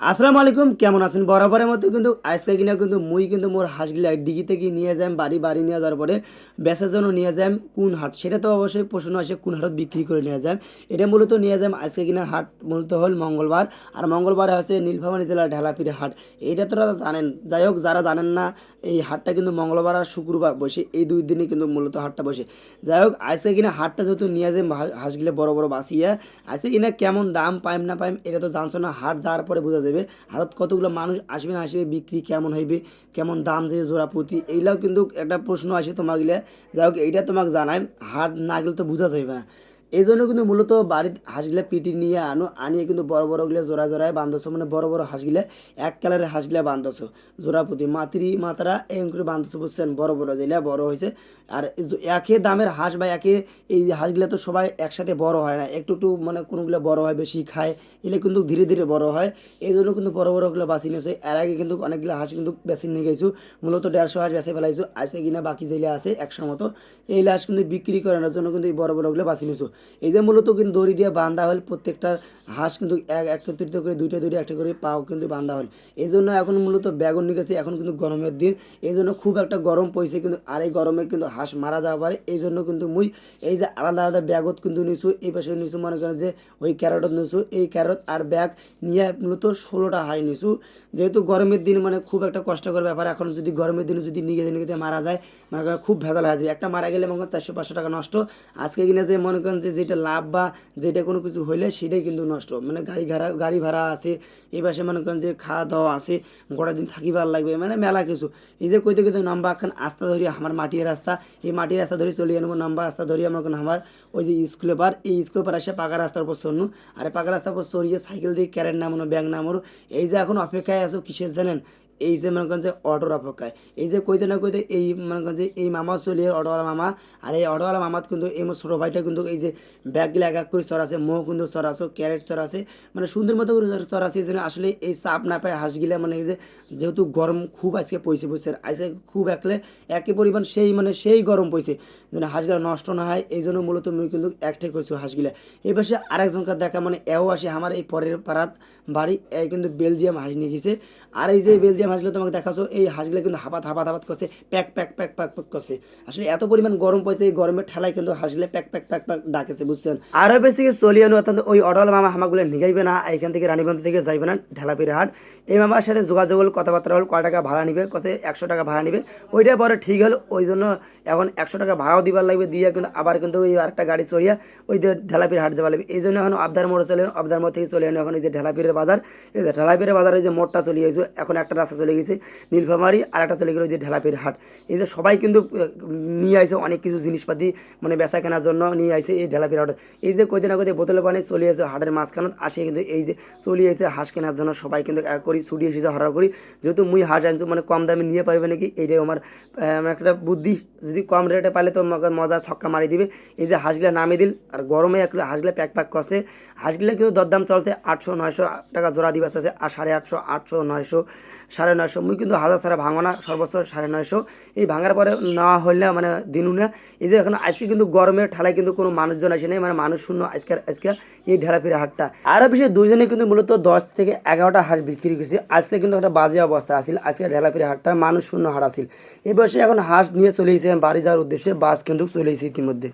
আসসালামু আলাইকুম, কেমন আছেন? বরাবরের মতো কিন্তু আজকে কিনা কিন্তু মুই কিন্তু মোর হাঁসগুলা ডিগিতে গিয়ে নিয়ে যাই, বাড়ি বাড়ি নিয়ে যাওয়ার পরে বেচার জন্য নিয়ে যাই কোন হাট, সেটা তো অবশ্যই প্রশ্ন আসে কোন হাটত বিক্রি করে নিয়ে যাই। এটা মূলত নিয়ে যাই আজকে কিনা হাট মূলত হল মঙ্গলবার, আর মঙ্গলবার হচ্ছে নীলফামারী জেলার ঢেলাপির হাট। এটা তোরা জানেন, যাই হোক যারা জানেন না, এই হাটটা কিন্তু মঙ্গলবার আর শুক্রবার বসে, এই দুই দিনই কিন্তু মূলত হাটটা বসে। যাই হোক আজকে কিনা হাটটা যেহেতু নিয়ে যাই হাঁসগুলো বড় বড় বাঁচিয়ে, আজকে কিনা কেমন দাম পাইম না পাইম এটা তো জানছো না, হাট যাওয়ার পরে বোঝা যাবে। হাটত কতগুলো মানুষ আসবে না আসবে, বিক্রি কেমন হইবে, কেমন দাম যে জোড়া প্রতি, এইটাও কিন্তু একটা প্রশ্ন আসে তোমাগুলো। যাই হোক এইটা তোমাকে জানাই, হাট না গেলে তো বোঝা যাবে না। এই জন্য কিন্তু মূলত বাড়ির হাঁসগুলা পিটি নিয়ে আনিয়ে কিন্তু বড় বড়গুলো জোড়া জোড়ায় বান্ধছো, মানে বড় বড় হাঁসগুলা এক কালারের হাঁসগুলা বান্ধছো জোড়া প্রতি মাত্রা এরকম করে বান্ধছো, বুঝছেন? বড় বড় যেগুলা বড় হয়েছে। আর একই দামের হাঁস বা এই হাঁসগুলা তো সবাই একসাথে বড় হয় না, একটু একটু মানে কোনোগুলো বড় হয় বেশি খায়, এগুলো কিন্তু ধীরে ধীরে বড় হয়। এই জন্য কিন্তু বড় বড়গুলো বাছি নিয়েছো। এর আগে কিন্তু অনেকগুলো হাঁস কিন্তু বেশি নিয়ে গেছো, মূলত 150 হাঁস বেঁচে ফেলাইছো। আজকে কিনা বাকি যেগুলো আছে 100 মতো, এই হাঁস কিন্তু বিক্রি করানোর জন্য কিন্তু এই বড় বড়গুলো বাছি নিয়েছো। এই যে মূলত কিন্তু দড়ি দিয়ে বান্ধা হল প্রত্যেকটা হাঁস কিন্তু একত্রিত করে দুইটা দুইটা একটা করে পাও কিন্তু বান্ধা হল। এই জন্য এখন মূলত ব্যাগন নিয়ে গেছে, এখন কিন্তু গরমের দিন, এই জন্য খুব একটা গরম পড়ছে কিন্তু, আর এই গরমে কিন্তু হাঁস মারা যাওয়া পারে। এই জন্য কিন্তু মুই এই যে আলাদা আলাদা ব্যাগত কিন্তু নিছু, এই পাশে নিছু মনে করেন যে ওই ক্যারটত নিছু, এই ক্যারট আর ব্যাগ নিয়ে মূলত 16টা হাঁস নিছু। যেহেতু গরমের দিন মানে খুব একটা কষ্টকর ব্যাপার, এখন যদি গরমের দিনে যদি নিয়ে নিয়ে মারা যায়, মনে করেন খুব ভেজাল হয়ে যাবে। একটা মারা গেলে মনে করেন 400-500 টাকা নষ্ট। আজকে কিনা যে মনে করেন যে যেটা লাভ বা যেটা কোনো কিছু হইলে সেটাই কিন্তু নষ্ট, মানে গাড়ি ভাড়া আছে, এই পাশে মনে করেন যে খাওয়া দাওয়া আছে, গোটা দিন থাকিবার লাগবে, মানে মেলা কিছু। এই যে কইতে কইতে লম্বা এখন রাস্তা ধরি, আমার মাটির রাস্তা, এই মাটির রাস্তা ধরে চলে আনবো, লম্বা রাস্তা ধরি আমরা আমার ওই যে স্কুলে পার, এই স্কুলে পার এসে পাকা রাস্তার উপর চড়নু, আর পাকা রাস্তার উপর চড়িয়ে সাইকেল দিয়ে ক্যারেট নামানো, ব্যাগ নামানো। এই যে এখন অপেক্ষায় আছো কিসের জানেন? এই যে মনে করেন যে অটোর অপেক্ষায়। এই যে কইতে না কইতে এই মনে করেন যে এই মামা চলে অটোওয়ালা মামা, আর এই অটোওয়ালা মামাত কিন্তু এই মোর ছোটো ভাইটা কিন্তু এই যে ব্যাগগুলো এক এক করে চড়াছে, মোহ কিন্তু চড়াছো, ক্যারেট চড়াছে, মানে সুন্দর মতো করে চড়াছে। এই জন্য আসলে এই চাপ না পায় হাঁসগুলা, মানে এই যে যেহেতু গরম খুব আজকে পড়ছে, বুঝছে আজকে খুব একই পরিমাণ সেই মানে সেই গরম পড়ছে, যেন হাঁসগুলা নষ্ট না হয়। এই জন্য মূলত মুই কিন্তু একটাই করছি হাঁসগুলা। এই পাশে আরেকজনকার দেখা মানে এও আসে আমার এই পরের পাড়াত বাড়ি, এই কিন্তু বেলজিয়াম হাঁস নিয়ে গেছে। আর এই যে বেলজিয়াম হাঁসগুলো তোমাকে দেখাচ্ছ, এই হাঁসগুলো কিন্তু হাবাত করছে, pack pack pack pack pack করছে। আসলে এত পরিমাণ গরম পড়ছে, এই গরমের ঠেলায় কিন্তু হাঁসগুলো প্যাক প্যাক প্যাক প্যাক ডাকেছে, বুঝছেন? আরও বেশি থেকে চলিয়ানো, অর্থাৎ ওই অডল মামা হামাগুলো নিগাইবে না, এখান থেকে রানীগঞ্জ থেকে যাইবে না ঢেলাপির হাট। এই মামার সাথে যোগাযোগ হল, কথাবার্তা হল, কয় টাকা ভাড়া নিবে, কছে 100 টাকা ভাড়া নিবে। ওইটা পরে ঠিক হল, ওই জন্য এখন 100 টাকা ভাড়াও দিবার লাগবে, দিয়ে কিন্তু আবার কিন্তু ওই আরেকটা গাড়ি চড়িয়া ওই যে ঢেলাপির হাট যাওয়া লাগবে। এই জন্য এখন আবদার মোড়ে চলে, আবদার মোড় থেকে চলে আনো এখন এই যে ঢেলাপিরের বাজার। এই যে ঢেলাপিরের বাজারে যে মোড়টা চলে গেছে, এখন একটা রাস্তা চলে গেছে নীলফামারী, আর একটা চলে গেল ওই যে ঢেলাপির হাট। এই যে সবাই কিন্তু নিয়ে আইছে অনেক কিছু জিনিসপাতি, মানে বেচা কেনার জন্য নিয়ে আইছে এই ঢেলাপির হাট। এই যে কইতে না কইতে বোতলে পানি চলে আসে হাটের মাঝখানত আসে, কিন্তু এই যে চলে আসে হাঁস কেনার জন্য সবাই কিন্তু এক করি ছুটি এসেছে হরা করি। যেহেতু মুই হাঁস আনছি, মানে কম দামে নিয়ে পারবে নাকি, এইটাই আমার একটা বুদ্ধি। যদি কম রেটে পাইলে তো মজা ছক্কা মারি দিবে। এই যে হাঁসগুলা নামিয়ে দিল, আর গরমে এক হাঁসগুলা প্যাক প্যাক করছে। হাঁসগুলা কিন্তু দরদাম চলছে 800-900 টাকা জোড়া দিবে আছে, আর 850, 800, 900, 950। মুই কিন্তু হাজার ছাড়া ভাঙো না, সর্বোচ্চ 950। এই ভাঙার পরে নেওয়া হইলে মানে দিনু না। এই যে এখন আজকে কিন্তু গরমের ঠেলায় কিন্তু কোনো মানুষজন আসে নেই, মানে মানুষ শূন্য আজকে আজকে এই ঢেলাপির হাটটা। আরও বেশি দুইজনে কিন্তু মূলত 10 থেকে 11টা হাঁস বিক্রি করছে। আজকে কিন্তু একটা বাজে অবস্থা আসছিল, আজকে ঢেলাপির হাটটা মানুষ শূন্য হাট আসছিল। এই বয়সে এখন হাঁস নিয়ে চলে এসেছে বাড়ি যাওয়ার উদ্দেশ্যে, বাস কিন্তু চলে এসেছে ইতিমধ্যে।